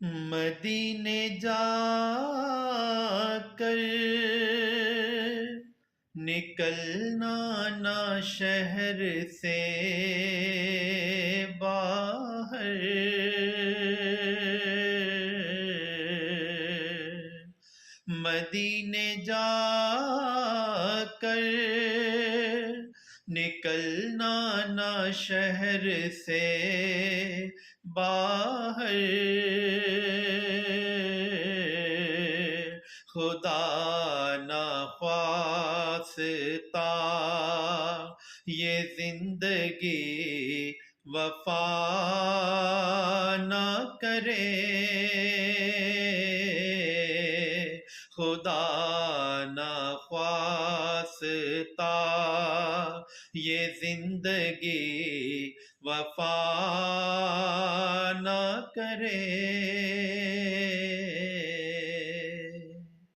مدینے جا کر نکلنا نہ شہر سے باہر، مدینے جا کر نکلنا نہ شہر سے باہر، خدا نخواستہ یہ زندگی وفا نہ کرے، خدا نخواستہ یہ زندگی وفا نہ کرے۔